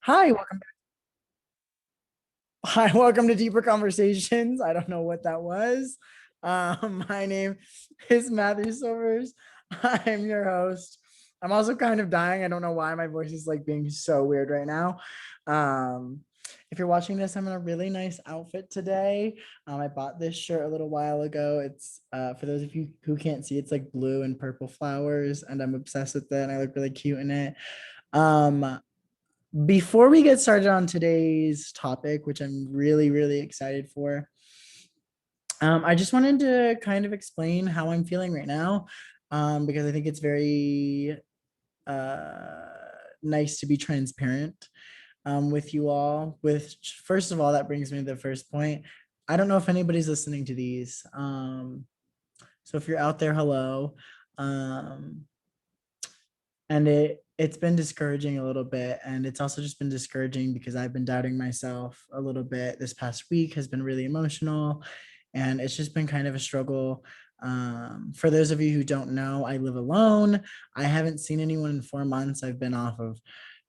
Hi, welcome. Hi, welcome to Deeper Conversations. I don't know what that was. My name is Matthew Silvers. I'm your host. I'm also kind of dying. I don't know why my voice is like being so weird right now. Um, if you're watching this, I'm in a really nice outfit today. I bought this shirt a little while ago. It's for those of you who can't see, it's like blue and purple flowers, and I'm obsessed with it. And I look really cute in it. Um, Before we get started on today's topic, which I'm really, really excited for, I just wanted to kind of explain how I'm feeling right now, because I think it's very uh, nice to be transparent with you all. With first of all, that brings me to the first point. I don't know if anybody's listening to these, so if you're out there, hello. Um, and it's been discouraging a little bit, and it's also just been discouraging because I've been doubting myself a little bit. This past week has been really emotional, and it's just been kind of a struggle. For those of you who don't know, I live alone. I haven't seen anyone in 4 months. I've been off of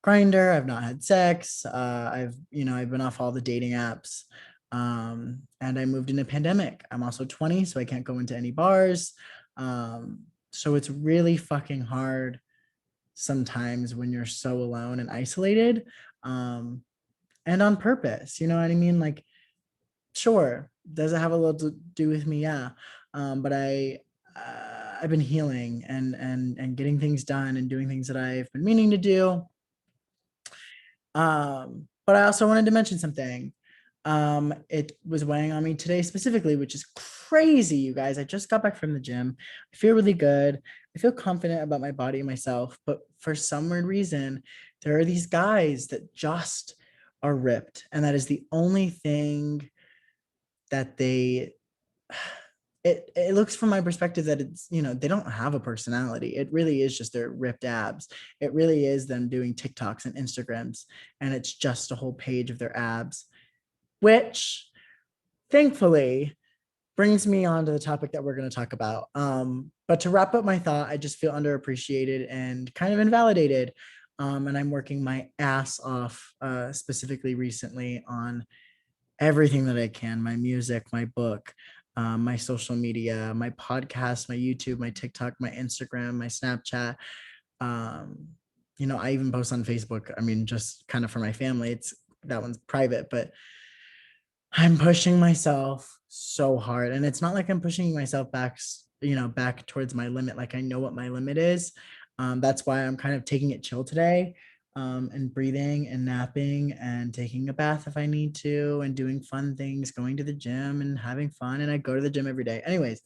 Grinder. I've not had sex. I've been off all the dating apps. And I moved in a pandemic. I'm also 20, so I can't go into any bars. So it's really fucking hard sometimes when you're so alone and isolated, um and on purpose, you know what I mean? Like, sure, does it have a little to do with me? Yeah. But I've been healing and getting things done and doing things that I've been meaning to do. But I also wanted to mention something. It was weighing on me today specifically, which is crazy, you guys. I just got back from the gym. I feel really good. I feel confident about my body and myself, but for some weird reason, there are these guys that just are ripped, and that is the only thing that they it looks from my perspective that it's, they don't have a personality. It really is just their ripped abs. It really is them doing TikToks and Instagrams, and it's just a whole page of their abs, which thankfully brings me on to the topic that we're going to talk about. But to wrap up my thought, I just feel underappreciated and kind of invalidated. And I'm working my ass off, specifically recently, on everything that I can: my music, my book, my social media, my podcast, my YouTube, my TikTok, my Instagram, my Snapchat. Um, I even post on Facebook. I mean, just kind of for my family. It's that one's private, but I'm pushing myself so hard. And it's not like I'm pushing myself back towards my limit. Like, I know what my limit is. That's why I'm kind of taking it chill today, and breathing and napping and taking a bath if I need to, and doing fun things, going to the gym and having fun. And I go to the gym every day. Anyways,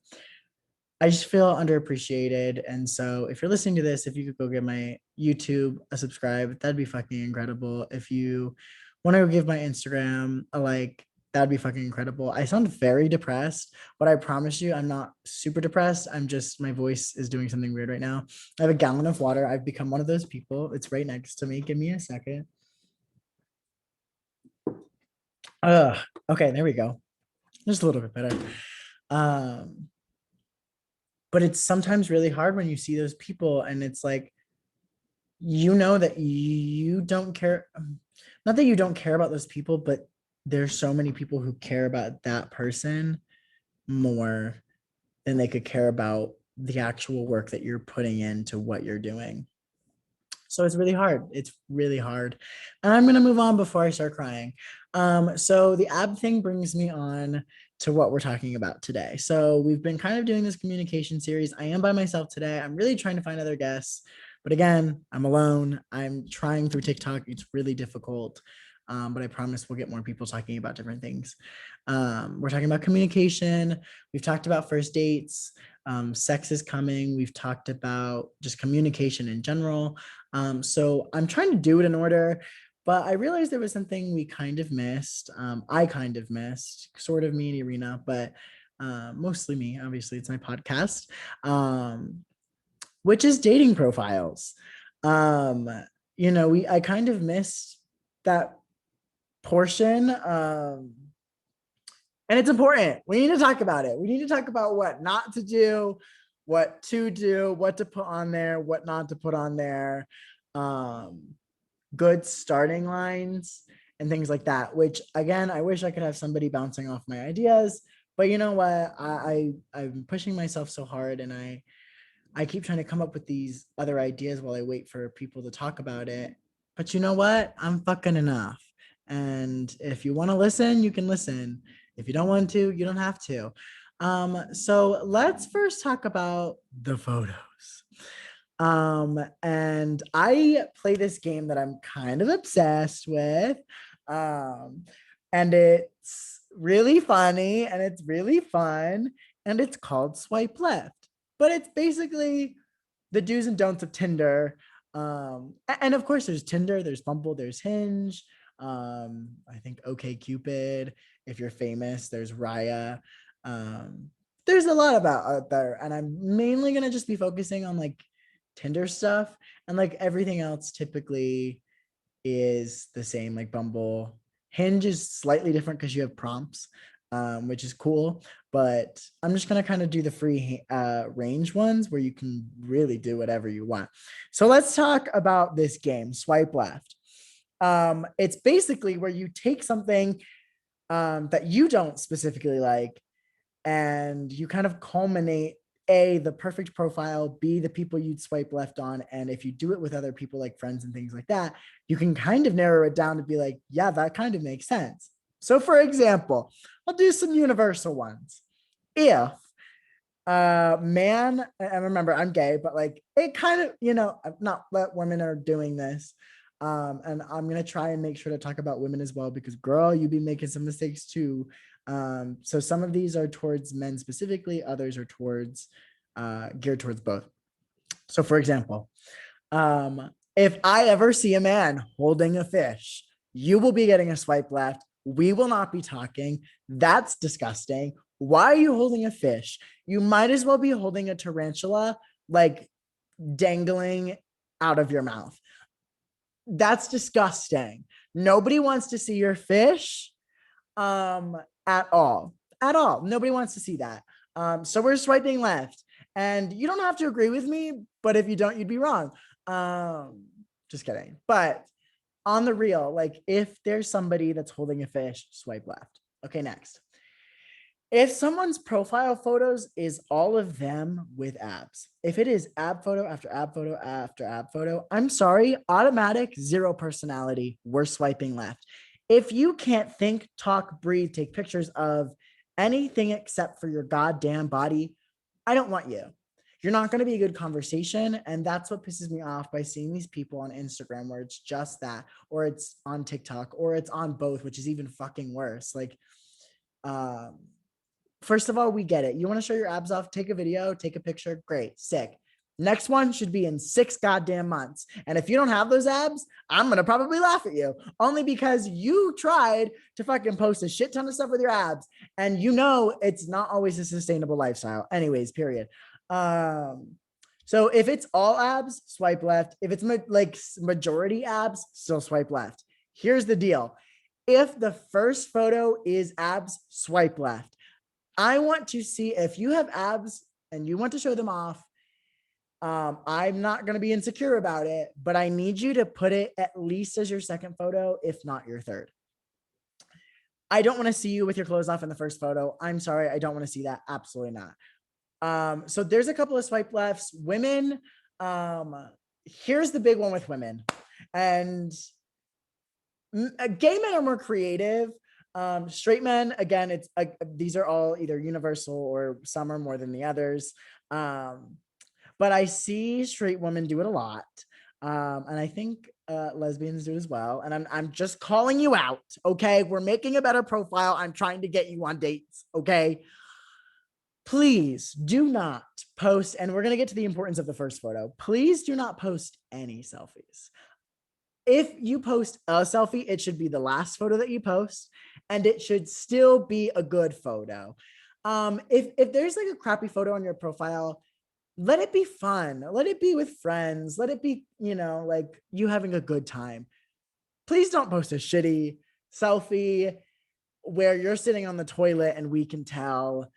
I just feel underappreciated. And so if you're listening to this, if you could go give my YouTube a subscribe, that'd be fucking incredible. If you want to give my Instagram a like, that'd be fucking incredible. I sound very depressed, but I promise you, I'm not super depressed. I'm just, my voice is doing something weird right now. I have a gallon of water. I've become one of those people. It's right next to me. Give me a second. Ugh. Okay, there we go. Just a little bit better. Um, but it's sometimes really hard when you see those people, and it's like, that you don't care. Not that you don't care about those people, but there's so many people who care about that person more than they could care about the actual work that you're putting into what you're doing. So it's really hard. It's really hard. And I'm going to move on before I start crying. So the ab thing brings me on to what we're talking about today. So we've been kind of doing this communication series. I am by myself today. I'm really trying to find other guests. But again, I'm alone. I'm trying through TikTok. It's really difficult. But I promise we'll get more people talking about different things. We're talking about communication. We've talked about first dates. Sex is coming. We've talked about just communication in general. So I'm trying to do it in order, but I realized there was something we kind of missed. I kind of missed, sort of me and Irina, but mostly me. Obviously, it's my podcast, which is dating profiles. Um, I kind of missed that portion. And it's important. We need to talk about it. We need to talk about what not to do, what to do, what to put on there, what not to put on there. Um, good starting lines and things like that, which again, I wish I could have somebody bouncing off my ideas, but you know what? I'm pushing myself so hard, and I keep trying to come up with these other ideas while I wait for people to talk about it. But you know what? I'm fucking enough. And if you want to listen, you can listen. If you don't want to, you don't have to. So let's first talk about the photos. And I play this game that I'm kind of obsessed with. Um, and it's really funny and it's really fun. And it's called Swipe Left. But it's basically the do's and don'ts of Tinder. And of course, there's Tinder, there's Bumble, there's Hinge. I think OK Cupid. If you're famous, there's Raya. Um, there's a lot about out there, and I'm mainly gonna just be focusing on like Tinder stuff, and like everything else typically is the same, like Bumble. Hinge is slightly different because you have prompts, which is cool. But I'm just gonna kind of do the free range ones where you can really do whatever you want. So let's talk about this game, Swipe Left. It's basically where you take something that you don't specifically like, and you kind of culminate A, the perfect profile, B, the people you'd swipe left on. And if you do it with other people like friends and things like that, you can kind of narrow it down to be like, yeah, that kind of makes sense. So for example, I'll do some universal ones. If man, and remember I'm gay, but like it kind of, not that women are doing this. And I'm gonna try and make sure to talk about women as well, because girl, you be making some mistakes too. So some of these are towards men specifically, others are towards geared towards both. So for example, if I ever see a man holding a fish, you will be getting a swipe left. We will not be talking. That's disgusting. Why are you holding a fish? You might as well be holding a tarantula, like dangling out of your mouth. That's disgusting. Nobody wants to see your fish at all. At all. Nobody wants to see that. So we're swiping left. And you don't have to agree with me, but if you don't, you'd be wrong. Just kidding. But on the real, like if there's somebody that's holding a fish, swipe left. Okay, next. If someone's profile photos is all of them with abs, if it is ab photo after ab photo after ab photo, I'm sorry, automatic, zero personality, we're swiping left. If you can't think, talk, breathe, take pictures of anything except for your goddamn body, I don't want you. You're not going to be a good conversation. And that's what pisses me off by seeing these people on Instagram where it's just that, or it's on TikTok, or it's on both, which is even fucking worse. Like, first of all, we get it. You want to show your abs off, take a video, take a picture. Great, sick. Next one should be in 6 goddamn months. And if you don't have those abs, I'm going to probably laugh at you, only because you tried to fucking post a shit ton of stuff with your abs. And you know, it's not always a sustainable lifestyle. Anyways, period. So if it's all abs, swipe left. If it's like majority abs, still swipe left. Here's the deal. If the first photo is abs, swipe left. I want to see if you have abs and you want to show them off. I'm not going to be insecure about it, but I need you to put it at least as your second photo, if not your third. I don't want to see you with your clothes off in the first photo. I'm sorry. I don't want to see that. Absolutely not. So there's a couple of swipe lefts. Women, here's the big one with women. And gay men are more creative. Straight men, again, it's these are all either universal or some are more than the others. But I see straight women do it a lot. And I think lesbians do it as well. And I'm just calling you out. Okay. We're making a better profile. I'm trying to get you on dates. Okay. Please do not post. And we're going to get to the importance of the first photo. Please do not post any selfies. If you post a selfie, it should be the last photo that you post, and it should still be a good photo. If there's like a crappy photo on your profile, let it be fun. Let it be with friends. Let it be, like you having a good time. Please don't post a shitty selfie where you're sitting on the toilet and we can tell.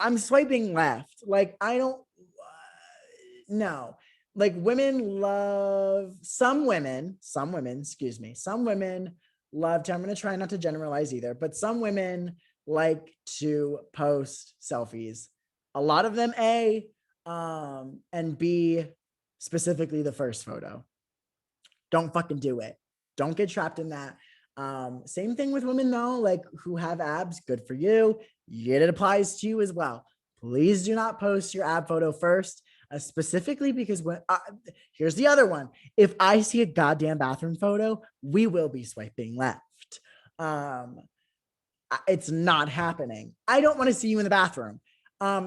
I'm swiping left. Like, I don't, no. like women love some women, excuse me, some women love to, I'm going to try not to generalize either, but some women like to post selfies. A lot of them, and B, specifically the first photo. Don't fucking do it. Don't get trapped in that. Same thing with women though, like who have abs, good for you. Yet it applies to you as well. Please do not post your ab photo first, specifically because when here's the other one. If I see a goddamn bathroom photo, we will be swiping left. It's not happening. I don't want to see you in the bathroom.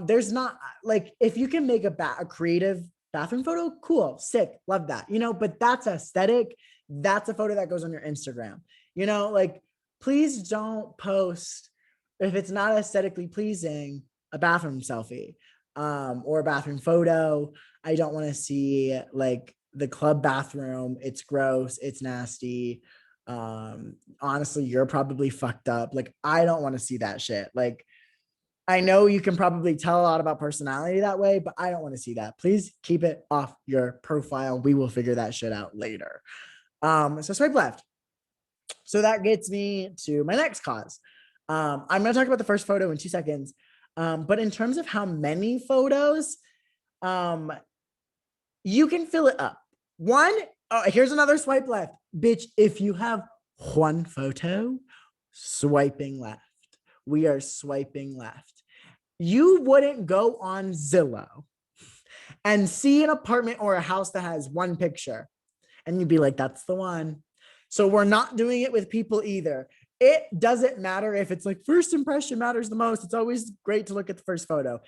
There's not like if you can make a creative bathroom photo, cool, sick, love that, but that's aesthetic. That's a photo that goes on your Instagram, like please don't post if it's not aesthetically pleasing a bathroom selfie or a bathroom photo. I don't want to see like the club bathroom. It's gross, it's nasty. Honestly, you're probably fucked up. Like I don't want to see that shit. Like I know you can probably tell a lot about personality that way, but I don't want to see that. Please keep it off your profile. We will figure that shit out later. So swipe left. So that gets me to my next cause. I'm going to talk about the first photo in 2 seconds. But in terms of how many photos, you can fill it up. Here's another swipe left. Bitch, if you have one photo, swiping left. We are swiping left. You wouldn't go on Zillow and see an apartment or a house that has one picture and you'd be like, that's the one. So we're not doing it with people either. It doesn't matter if it's like first impression matters the most. It's always great to look at the first photo.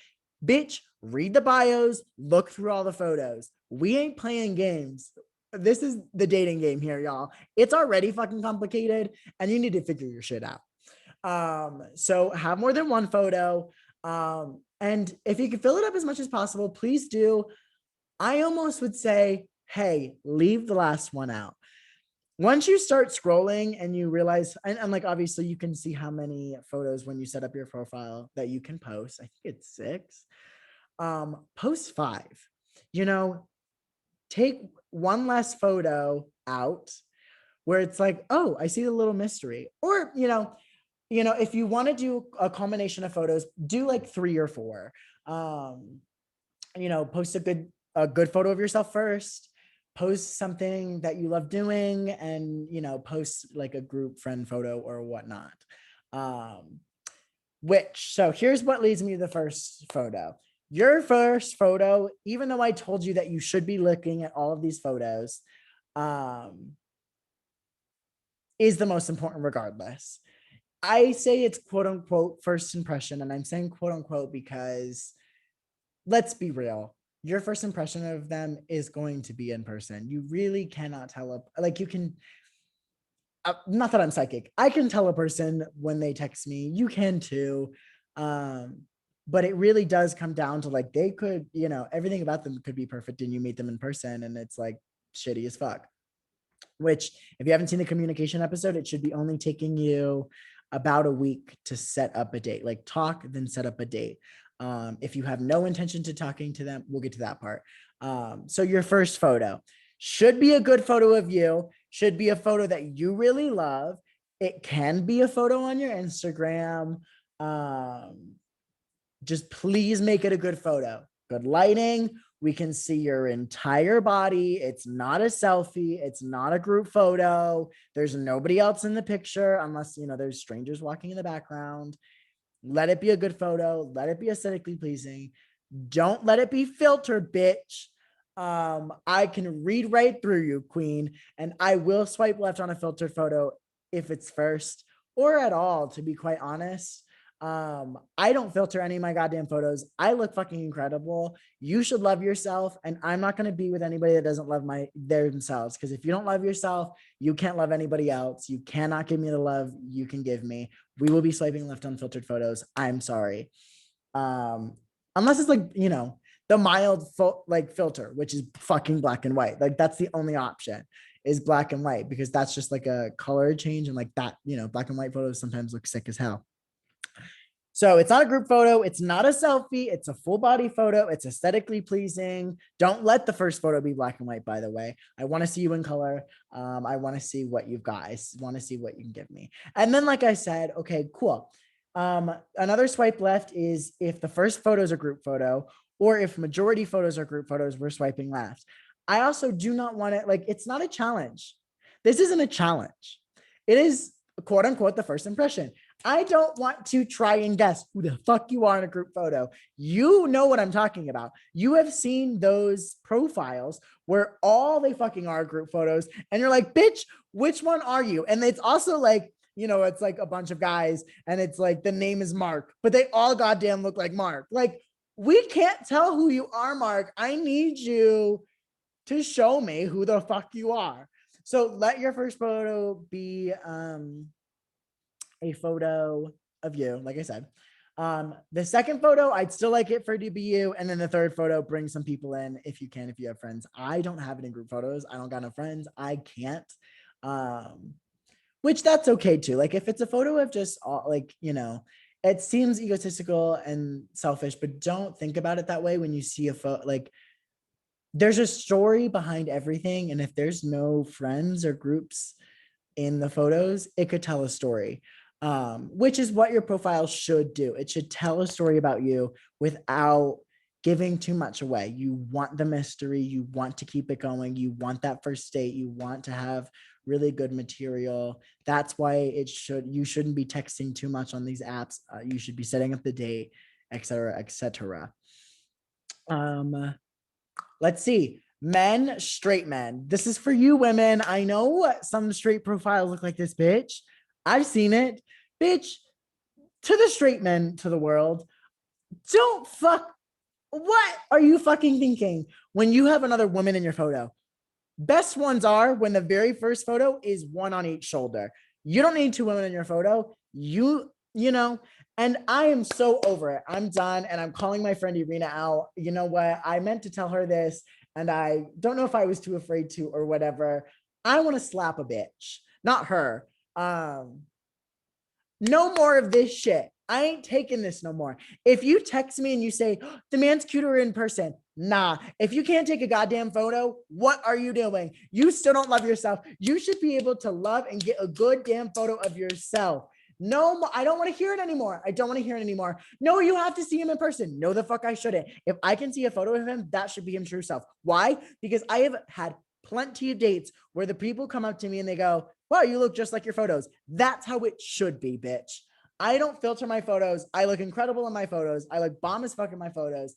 Bitch, read the bios, look through all the photos. We ain't playing games. This is the dating game here, y'all. It's already fucking complicated and you need to figure your shit out. So have more than one photo. And if you can fill it up as much as possible, please do. I almost would say, hey, leave the last one out. Once you start scrolling and you realize, and like obviously you can see how many photos when you set up your profile that you can post. I think it's 6. Post 5. Take one less photo out where it's like, oh, I see the little mystery. Or, if you want to do a combination of photos, do like 3 or 4. Post a good photo of yourself first, post something that you love doing, and post like a group friend photo or whatnot. So here's what leads me to the first photo. Your first photo, even though I told you that you should be looking at all of these photos, is the most important regardless. I say it's quote unquote first impression, and I'm saying quote unquote because let's be real. Your first impression of them is going to be in person. You really cannot tell like you can, not that I'm psychic. I can tell a person when they text me. You can too. But it really does come down to like, they could, everything about them could be perfect and you meet them in person and it's like shitty as fuck. Which if you haven't seen the communication episode, it should be only taking you about a week to set up a date. Like talk, then set up a date. If you have no intention to talking to them, we'll get to that part. So your first photo should be a good photo of you, should be a photo that you really love. It can be a photo on your Instagram. Just please make it a good photo. Good lighting. We can see your entire body. It's not a selfie. It's not a group photo. There's nobody else in the picture unless, there's strangers walking in the background. Let it be a good photo. Let it be aesthetically pleasing. Don't let it be filtered, bitch. I can read right through you, queen, and I will swipe left on a filtered photo if it's first or at all, to be quite honest. I don't filter any of my goddamn photos. I look fucking incredible. You should love yourself, and I'm not going to be with anybody that doesn't love themselves, because if you don't love yourself, you can't love anybody else. You cannot give me the love you can give me. We will be swiping left on filtered photos. I'm sorry. Unless it's like, the mild filter, which is fucking black and white. Like that's the only option is black and white, because that's just like a color change. And like that, black and white photos sometimes look sick as hell. So it's not a group photo. It's not a selfie. It's a full body photo. It's aesthetically pleasing. Don't let the first photo be black and white, by the way. I want to see you in color. I want to see what you've got. I want to see what you can give me. And then, like I said, okay, cool. Another swipe left is if the first photo is a group photo, or if majority photos are group photos, we're swiping left. I also do not want it, like, it's not a challenge. This isn't a challenge. It is quote unquote the first impression. I don't want to try and guess who the fuck you are in a group photo. You know what I'm talking about. You have seen those profiles where all they fucking are group photos, and you're like, bitch, which one are you? And it's also like, you know, it's like a bunch of guys, and it's like the name is Mark, but they all goddamn look like Mark. Like, we can't tell who you are, Mark. I need you to show me who the fuck you are. So let your first photo be a photo of you, like I said. The second photo, I'd still like it for it to be you. And then the third photo, bring some people in if you can, if you have friends. I don't have any group photos. I don't got no friends. I can't. Which that's okay too. Like if it's a photo of just all, like, you know, it seems egotistical and selfish, but don't think about it that way when you see a photo. Like, there's a story behind everything. And if there's no friends or groups in the photos, it could tell a story, which is what your profile should do. It should tell a story about you without giving too much away. You want the mystery. You want to keep it going. You want that first date. You want to have really good material. That's why you shouldn't be texting too much on these apps. You should be setting up the date, etc., etc. Let's see. Men, straight men. This is for you, women. I know some straight profiles look like this, bitch. I've seen it. Bitch, to the straight men to the world, don't fuck. What are you fucking thinking when you have another woman in your photo? Best ones are when the very first photo is one on each shoulder. You don't need two women in your photo. You know, and I am so over it. I'm done. And I'm calling my friend Irina out. You know what? I meant to tell her this, and I don't know if I was too afraid to or whatever. I want to slap a bitch, not her. No more of this shit. I ain't taking this no more. If you text me and you say, oh, the man's cuter in person, nah. If you can't take a goddamn photo, what are you doing? You still don't love yourself. You should be able to love and get a good damn photo of yourself. No, I don't want to hear it anymore. I don't want to hear it anymore. No, you have to see him in person. No, the fuck I shouldn't. If I can see a photo of him, that should be his true self. Why? Because I have had plenty of dates where the people come up to me and they go, wow, you look just like your photos. That's how it should be, bitch. I don't filter my photos. I look incredible in my photos. I look bomb as fuck in my photos.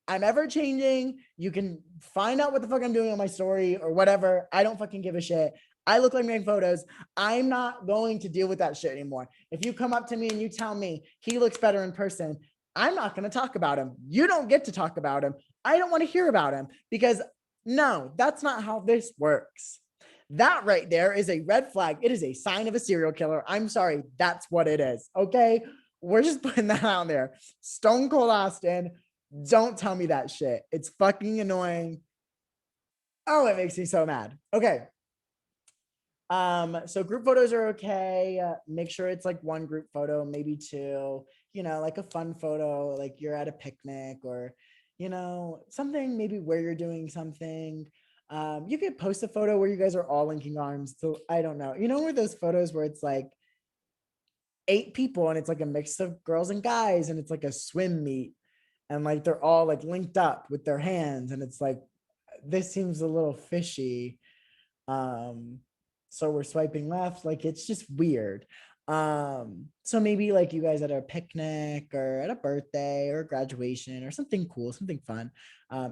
I'm ever changing. You can find out what the fuck I'm doing on my story or whatever. I don't fucking give a shit. I look like my photos. I'm not going to deal with that shit anymore. If you come up to me and you tell me he looks better in person, I'm not going to talk about him. You don't get to talk about him. I don't want to hear about him because no, that's not how this works. That right there is a red flag. It is a sign of a serial killer. I'm sorry. That's what it is. Okay. We're just putting that out there. Stone Cold Austin. Don't tell me that shit. It's fucking annoying. Oh, it makes me so mad. Okay. So group photos are okay. Make sure it's like one group photo, maybe two, you know, like a fun photo, like you're at a picnic or, you know, something maybe where you're doing something. You could post a photo where you guys are all linking arms. So I don't know, you know, where those photos where it's like 8 people and it's like a mix of girls and guys and it's like a swim meet and like they're all like linked up with their hands and it's like, this seems a little fishy. um so we're swiping left, like it's just weird. So maybe like you guys at a picnic or at a birthday or a graduation or something cool, something fun.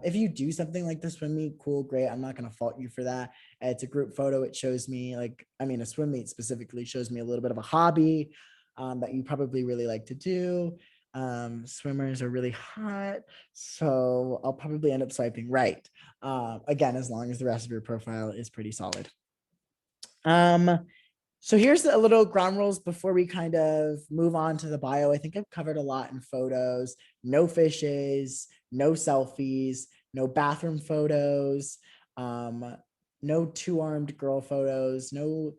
If you do something like the swim meet, cool, great, I'm not going to fault you for that. It's a group photo. It shows me like, I mean, a swim meet specifically shows me a little bit of a hobby that you probably really like to do. Swimmers are really hot, so I'll probably end up swiping right. Again, as long as the rest of your profile is pretty solid. So here's a little ground rules before we kind of move on to the bio. I think I've covered a lot in photos. No fishes, no selfies, no bathroom photos, no two-armed girl photos, no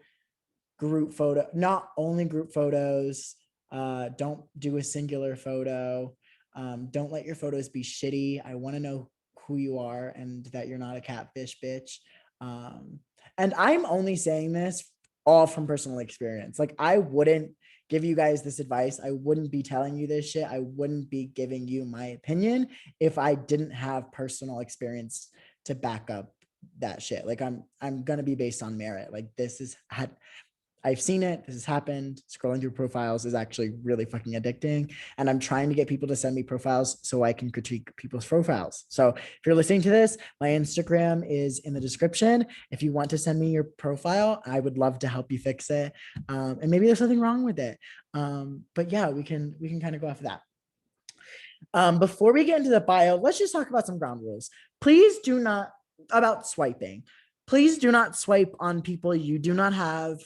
group photo, not only group photos. Don't do a singular photo. Don't let your photos be shitty. I want to know who you are and that you're not a catfish bitch. And I'm only saying this all from personal experience. Like, I wouldn't give you guys this advice. I wouldn't be telling you this shit. I wouldn't be giving you my opinion if I didn't have personal experience to back up that shit. Like, I'm gonna be based on merit. Like, this is had I've seen it. This has happened. Scrolling through profiles is actually really fucking addicting. And I'm trying to get people to send me profiles so I can critique people's profiles. So if you're listening to this, my Instagram is in the description. If you want to send me your profile, I would love to help you fix it. And maybe there's something wrong with it. But yeah, we can kind of go off of that. Before we get into the bio, let's just talk about some ground rules. Please do not, about swiping. Please do not swipe on people you do not have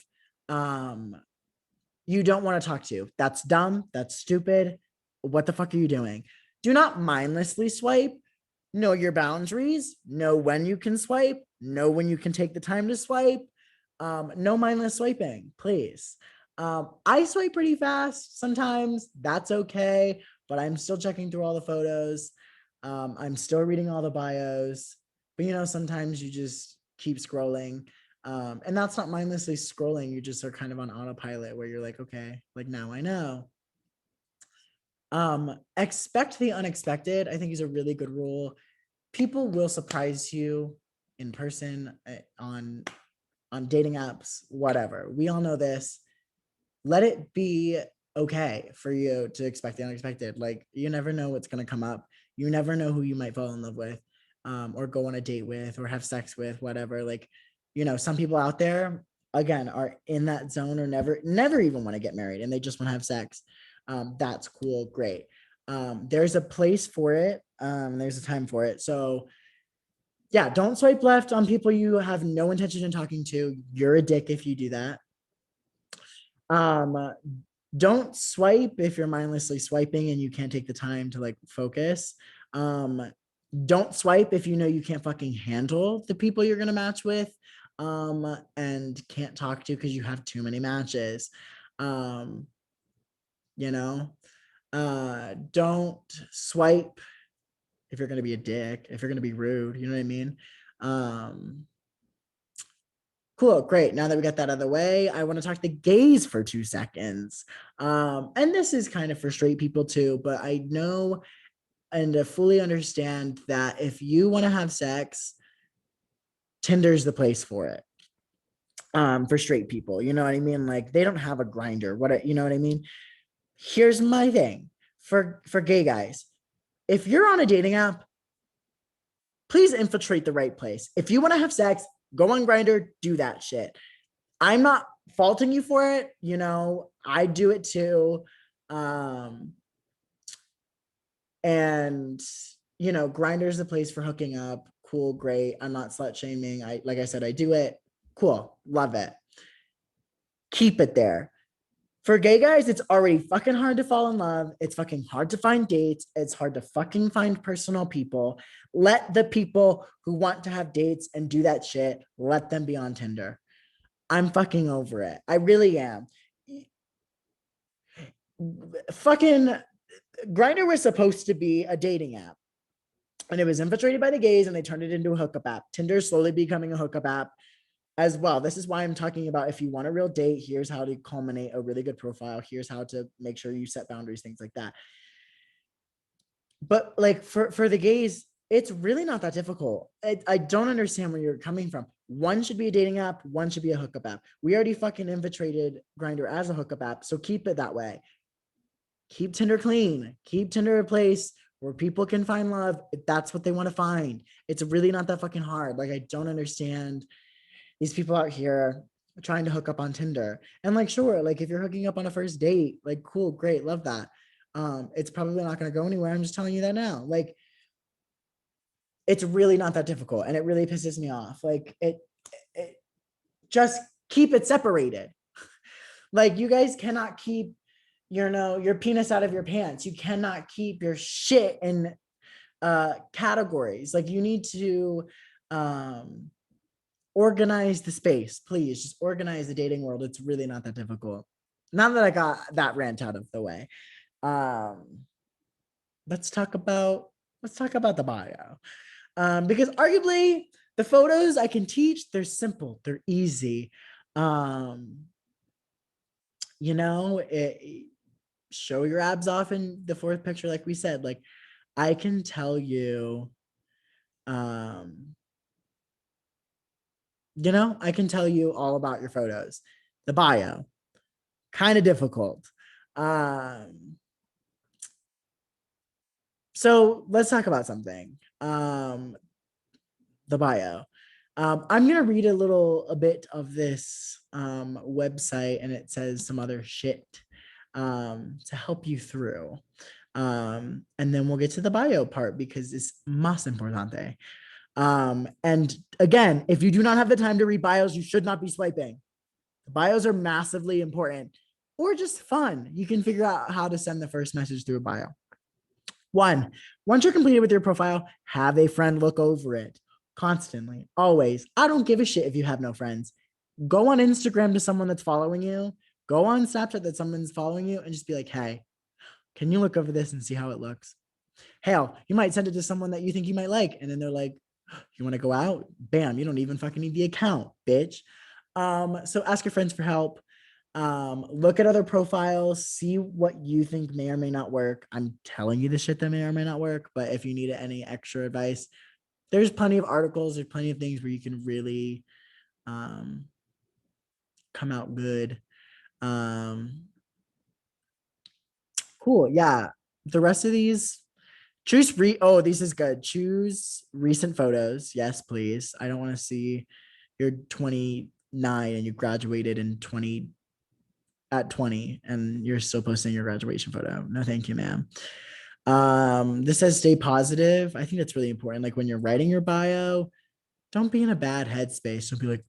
you don't want to talk to. That's dumb. That's stupid. What the fuck are you doing? Do not mindlessly swipe. Know your boundaries. Know when you can swipe. Know when you can take the time to swipe. No mindless swiping, please. I swipe pretty fast sometimes. That's okay, but I'm still checking through all the photos. I'm still reading all the bios. But sometimes you just keep scrolling. And that's not mindlessly scrolling. You just are kind of on autopilot where you're like, okay, like now I know. Expect the unexpected, I think, is a really good rule. People will surprise you in person, on dating apps, whatever. We all know this. Let it be okay for you to expect the unexpected. Like, you never know what's going to come up. You never know who you might fall in love with, or go on a date with, or have sex with, whatever. Like, some people out there, again, are in that zone, or never even want to get married, and they just want to have sex. That's cool. Great. There's a place for it. There's a time for it. So yeah, don't swipe left on people you have no intention in talking to. You're a dick if you do that. Don't swipe if you're mindlessly swiping and you can't take the time to like focus. Don't swipe if you know you can't fucking handle the people you're gonna match with, and can't talk to because you have too many matches. You know, don't swipe if you're gonna be a dick, if you're gonna be rude. You know what I mean? Cool, great. Now that we got that out of the way, I want to talk to gays for 2 seconds. And this is kind of for straight people too, but I know and to fully understand that if you want to have sex, Tinder's the place for it. For straight people, you know what I mean? Like, they don't have a grinder. You know what I mean? Here's my thing for gay guys. If you're on a dating app, please infiltrate the right place. If you want to have sex, go on Grindr, do that shit. I'm not faulting you for it. I do it too. And Grindr's the place for hooking up. Cool, great. I'm not slut shaming. Like I said, I do it. Cool, love it. Keep it there. For gay guys, it's already fucking hard to fall in love. It's fucking hard to find dates. It's hard to fucking find personal people. Let the people who want to have dates and do that shit, let them be on Tinder. I'm fucking over it. I really am. Fucking Grindr was supposed to be a dating app, and it was infiltrated by the gays, and they turned it into a hookup app. Tinder is slowly becoming a hookup app as well. This is why I'm talking about, if you want a real date, here's how to culminate a really good profile. Here's how to make sure you set boundaries, things like that. But like for the gays, it's really not that difficult. I don't understand where you're coming from. One should be a dating app. One should be a hookup app. We already fucking infiltrated Grindr as a hookup app. So keep it that way. Keep Tinder clean. Keep Tinder a place where people can find love if that's what they want to find. It's really not that fucking hard. Like, I don't understand these people out here trying to hook up on Tinder. And like, sure, like if you're hooking up on a first date, like cool, great, love that. It's probably not going to go anywhere. I'm just telling you that now. Like, it's really not that difficult, and it really pisses me off. Like, it just keep it separated. Like, you guys cannot keep your penis out of your pants. You cannot keep your shit in categories. Like, you need to organize the space, please. Just organize the dating world. It's really not that difficult. Now that I got that rant out of the way, um, let's talk about the bio. Because arguably the photos I can teach, they're simple, they're easy. Um, you know, show your abs off in the fourth picture, like we said. Like I can tell you, um, I can tell you all about your photos. The bio, kind of difficult. Um, so let's talk about something. The bio. I'm gonna read a bit of this website, and it says some other shit to help you through. And then we'll get to the bio part because it's más importante. And again, if you do not have the time to read bios, you should not be swiping. The bios are massively important or just fun. You can figure out how to send the first message through a bio. One, once you're completed with your profile, have a friend look over it constantly, always. I don't give a shit if you have no friends. Go on Instagram to someone that's following you. Go on Snapchat that someone's following you and just be like, hey, can you look over this and see how it looks? Hell, you might send it to someone that you think you might like. And then they're like, you want to go out? Bam, you don't even fucking need the account, bitch. So ask your friends for help. Look at other profiles, see what you think may or may not work. I'm telling you the shit that may or may not work, but if you need any extra advice, there's plenty of articles, there's plenty of things where you can really um, come out good. Um, cool. Yeah. The rest of these, oh, this is good. Choose recent photos. Yes, please. I don't want to see you're 29 and you graduated in 20 and you're still posting your graduation photo. No, thank you, ma'am. This says stay positive. I think that's really important. Like when you're writing your bio, don't be in a bad headspace. Don't be like,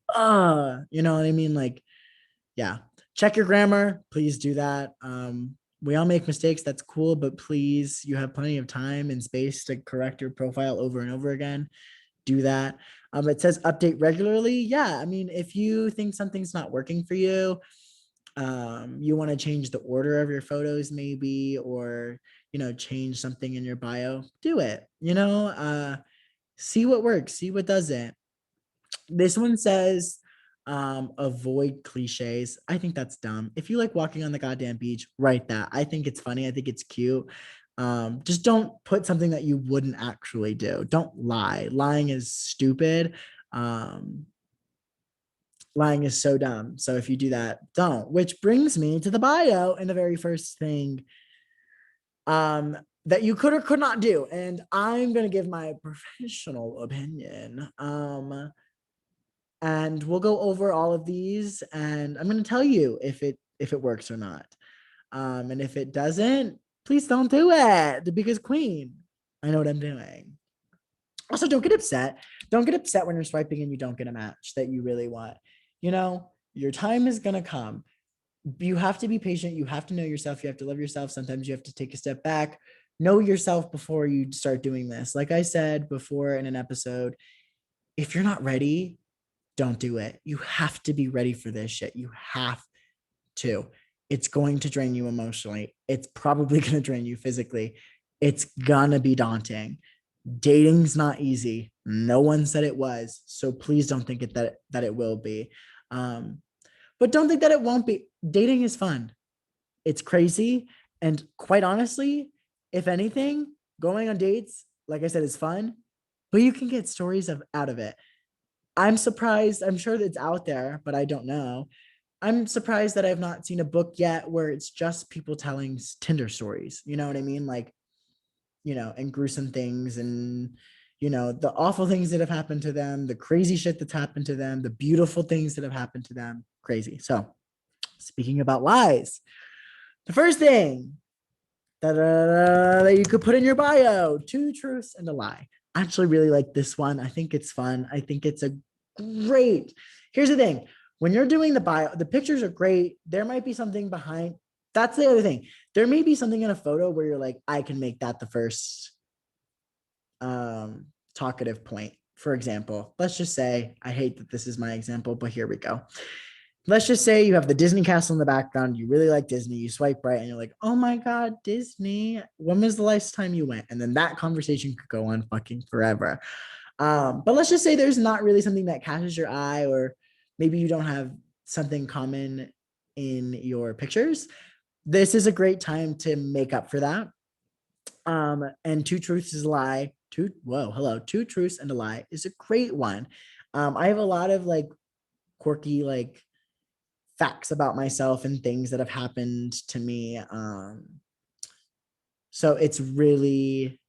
you know what I mean? Like, yeah, check your grammar. Please do that. We all make mistakes. That's cool, but please, you have plenty of time and space to correct your profile over and over again. Do that. It says update regularly. Yeah, I mean, if you think something's not working for you, you want to change the order of your photos maybe, or change something in your bio, do it. See what works, see what doesn't. This one says avoid cliches. I think that's dumb. If you like walking on the goddamn beach, write that. I think it's funny, I think it's cute. Just don't put something that you wouldn't actually do. Don't lie. Lying is stupid. um Lying is so dumb. So if you do that, don't. Which brings me to the bio and the very first thing that you could or could not do. And I'm going to give my professional opinion. And we'll go over all of these and I'm going to tell you if it works or not. And if it doesn't, please don't do it because queen, I know what I'm doing. Also, don't get upset. Don't get upset when you're swiping and you don't get a match that you really want. Your time is going to come. You have to be patient. You have to know yourself. You have to love yourself. Sometimes you have to take a step back, know yourself before you start doing this. Like I said before in an episode, if you're not ready, don't do it. You have to be ready for this shit. You have to. It's going to drain you emotionally. It's probably going to drain you physically. It's going to be daunting. Dating's not easy. No one said it was. So please don't think that it will be. But don't think that it won't be. Dating is fun. It's crazy. And quite honestly, if anything, going on dates, like I said, is fun, but you can get stories out of it. I'm surprised. I'm sure that it's out there, but I don't know. I'm surprised that I've not seen a book yet where it's just people telling Tinder stories. You know what I mean? Like, and gruesome things and, the awful things that have happened to them, the crazy shit that's happened to them, the beautiful things that have happened to them. Crazy. So, speaking about lies, the first thing that you could put in your bio: two truths and a lie. I actually really like this one. I think it's fun. I think it's a great. Here's the thing: when you're doing the bio, the pictures are great. There might be something behind. That's the other thing. There may be something in a photo where you're like, I can make that the first talkative point. For example, let's just say, I hate that this is my example, but here we go. let's just say you have the Disney castle in the background. You really like Disney. You swipe right and you're like, oh my God, Disney. When was the last time you went? And then that conversation could go on fucking forever. But let's just say there's not really something that catches your eye, or maybe you don't have something common in your pictures. This is a great time to make up for that. And two truths is a lie. Two truths and a lie is a great one. I have a lot of like quirky like facts about myself and things that have happened to me. So it's really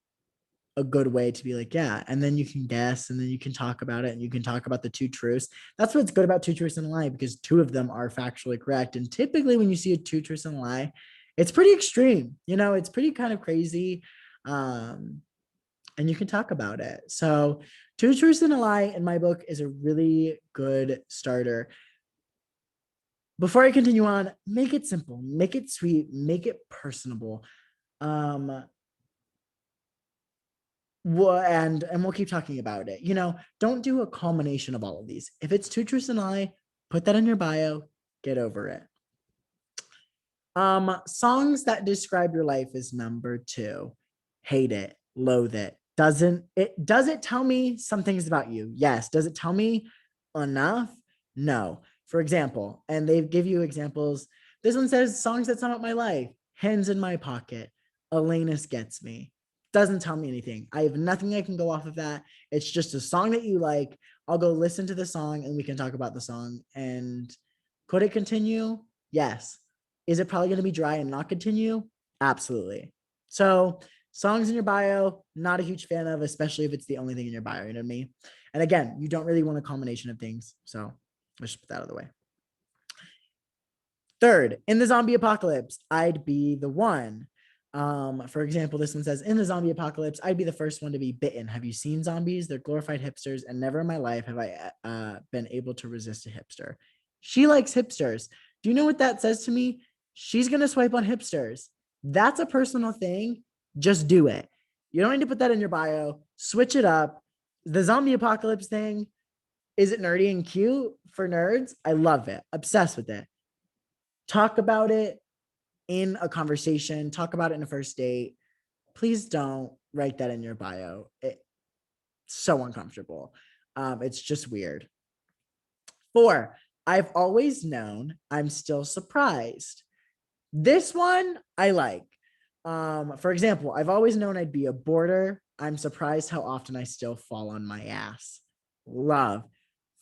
a good way to be like, yeah, and then you can guess, and then you can talk about it, and you can talk about the two truths. That's what's good about two truths and a lie, because two of them are factually correct. And typically when you see a two truths and a lie, it's pretty extreme, it's pretty kind of crazy. Um, and you can talk about it. So two truths and a lie in my book is a really good starter. Before I continue on, make it simple, make it sweet, make it personable. Um, and we'll keep talking about it. Don't do a culmination of all of these. If it's two truths and a lie, put that in your bio, get over it. Songs that describe your life is number 2. Hate it, loathe it. Does it tell me some things about you? Yes. Does it tell me enough? No. For example, and they give you examples. This one says songs that sum up my life. Hands in my pocket. Elena's gets me. Doesn't tell me anything. I have nothing I can go off of that. It's just a song that you like. I'll go listen to the song and we can talk about the song. And could it continue? Yes. Is it probably going to be dry and not continue? Absolutely. So songs in your bio, not a huge fan of, especially if it's the only thing in your bio, you know what I mean? And again, you don't really want a combination of things. So let's just put that out of the way. Third, in the zombie apocalypse, I'd be the one. For example, this one says, in the zombie apocalypse, I'd be the first one to be bitten. Have you seen zombies? They're glorified hipsters, and never in my life have I been able to resist a hipster. She likes hipsters. Do you know what that says to me? She's going to swipe on hipsters. That's a personal thing. Just do it. You don't need to put that in your bio. Switch it up. The zombie apocalypse thing, is it nerdy and cute for nerds? I love it. Obsessed with it. Talk about it in a conversation, talk about it in a first date. Please don't write that in your bio. It's so uncomfortable. It's just weird. 4, I've always known, I'm still surprised. This one I like. For example, I've always known I'd be a boarder. I'm surprised how often I still fall on my ass. Love.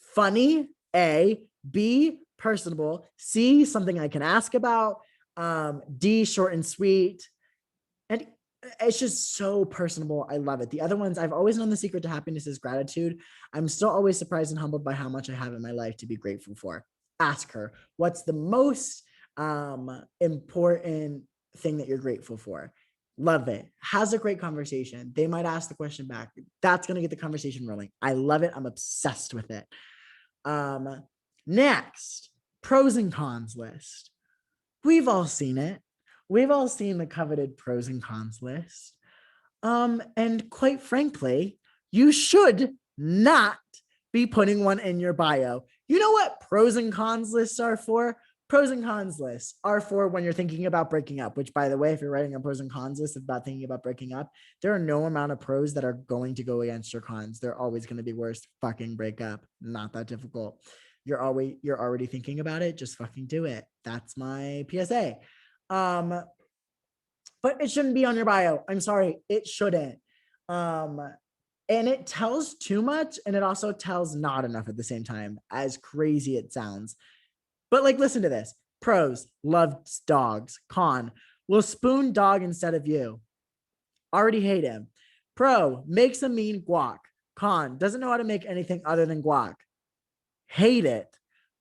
Funny, A. B, personable. C, something I can ask about. D, short and sweet. And it's just so personable. I love it. The other ones, I've always known the secret to happiness is gratitude. I'm still always surprised and humbled by how much I have in my life to be grateful for. Ask her, what's the most important thing that you're grateful for? Love it. Has a great conversation. They might ask the question back. That's going to get the conversation rolling. I love it. I'm obsessed with it. Next, pros and cons list. We've all seen it. We've all seen the coveted pros and cons list. And quite frankly, you should not be putting one in your bio. You know what pros and cons lists are for? Pros and cons lists are for when you're thinking about breaking up, which, by the way, if you're writing a pros and cons list about thinking about breaking up, there are no amount of pros that are going to go against your cons. They're always going to be worse. Fucking break up. Not that difficult. You're already thinking about it. Just fucking do it. That's my PSA. But it shouldn't be on your bio. I'm sorry. It shouldn't. And it tells too much, and it also tells not enough at the same time, as crazy it sounds. But like, listen to this. Pros, loves dogs. Con, will spoon dog instead of you. Already hate him. Pro, makes a mean guac. Con, doesn't know how to make anything other than guac. Hate it.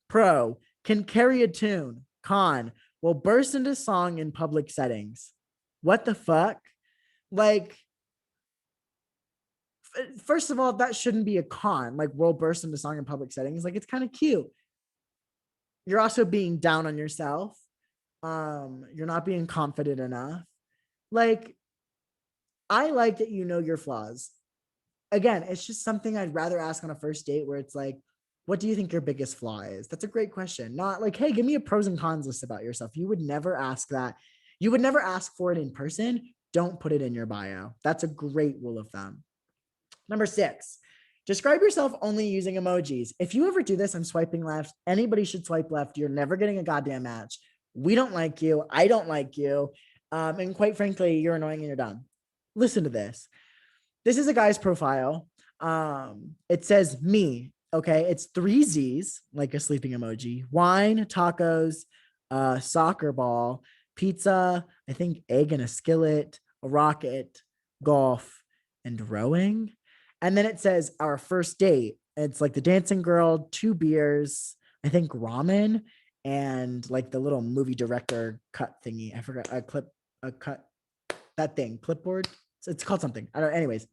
Pro, can carry a tune. Con, will burst into song in public settings. What the fuck? Like, first of all, that shouldn't be a con. Like, will burst into song in public settings. Like, it's kind of cute. You're also being down on yourself. You're not being confident enough. Like, I like that you know your flaws. Again, it's just something I'd rather ask on a first date where it's like, What do you think your biggest flaw is? That's a great question. Not like, hey, give me a pros and cons list about yourself. You would never ask that. You would never ask for it in person. Don't put it in your bio. That's a great rule of thumb. Number 6, describe yourself only using emojis. If you ever do this, I'm swiping left. Anybody should swipe left. You're never getting a goddamn match. We don't like you. I don't like you. And quite frankly, you're annoying and you're dumb. Listen to this. This is a guy's profile. It says me. Okay. It's 3 Z's, like a sleeping emoji, wine, tacos, soccer ball, pizza, I think egg in a skillet, a rocket, golf, and rowing. And then it says our first date. It's like the dancing girl, 2 beers, I think ramen, and like the little movie director cut thingy. I forgot a cut, that thing, clipboard. It's called something. I don't know. Anyways,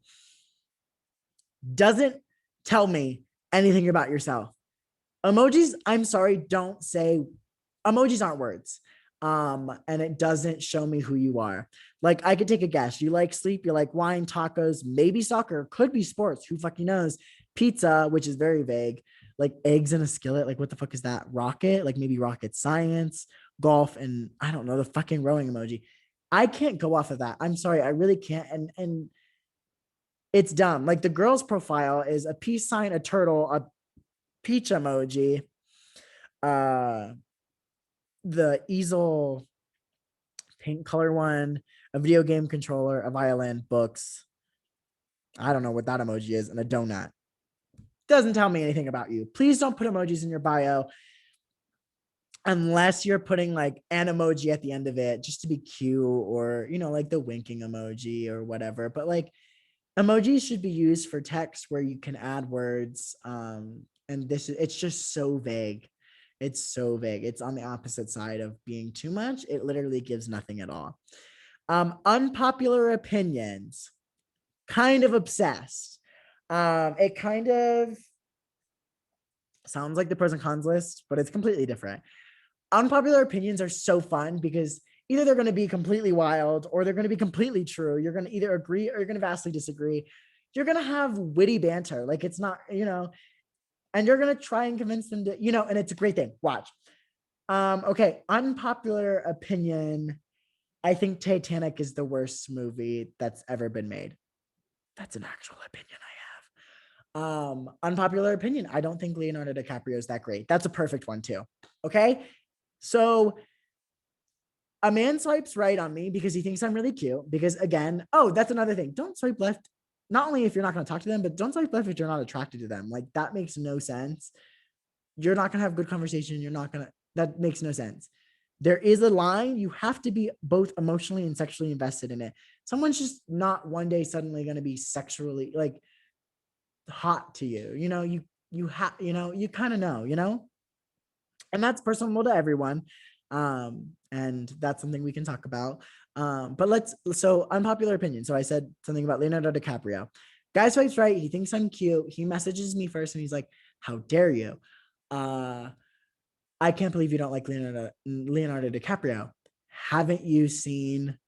doesn't tell me anything about yourself. Emojis, I'm sorry, don't say, emojis aren't words. And it doesn't show me who you are. Like, I could take a guess. You like sleep, you like wine, tacos, maybe soccer, could be sports. Who fucking knows? Pizza, which is very vague. Like eggs in a skillet. Like, what the fuck is that? Rocket, like maybe rocket science, golf, and I don't know, the fucking rowing emoji. I can't go off of that. I'm sorry, I really can't. And it's dumb. Like, the girl's profile is a peace sign, a turtle, a peach emoji, the easel pink color one, a video game controller, a violin, books. I don't know what that emoji is, and a donut. Doesn't tell me anything about you. Please don't put emojis in your bio unless you're putting like an emoji at the end of it just to be cute, or, you know, like the winking emoji or whatever. But like, emojis should be used for text where you can add words. And it's just so vague. It's so vague. It's on the opposite side of being too much. It literally gives nothing at all. Unpopular opinions, kind of obsessed. It kind of sounds like the pros and cons list, but it's completely different. Unpopular opinions are so fun because either they're going to be completely wild or they're going to be completely true. You're going to either agree or you're going to vastly disagree. You're going to have witty banter. Like, it's not, you know, and you're going to try and convince them to, you know, and it's a great thing. Watch. Okay. Unpopular opinion. I think Titanic is the worst movie that's ever been made. That's an actual opinion I have. Unpopular opinion. I don't think Leonardo DiCaprio is that great. That's a perfect one too. Okay. So a man swipes right on me because he thinks I'm really cute. Because again, oh, that's another thing. Don't swipe left. Not only if you're not going to talk to them, but don't swipe left if you're not attracted to them. Like, that makes no sense. You're not going to have good conversation. You're not going to, that makes no sense. There is a line. You have to be both emotionally and sexually invested in it. Someone's just not one day suddenly going to be sexually like hot to you. You know, you have, you know, you kind of know, you know, and that's personal to everyone. And that's something we can talk about. But so unpopular opinion. So I said something about Leonardo DiCaprio. Guy swipes right. He thinks I'm cute. He messages me first and he's like, how dare you? I can't believe you don't like Leonardo DiCaprio. Haven't you seen,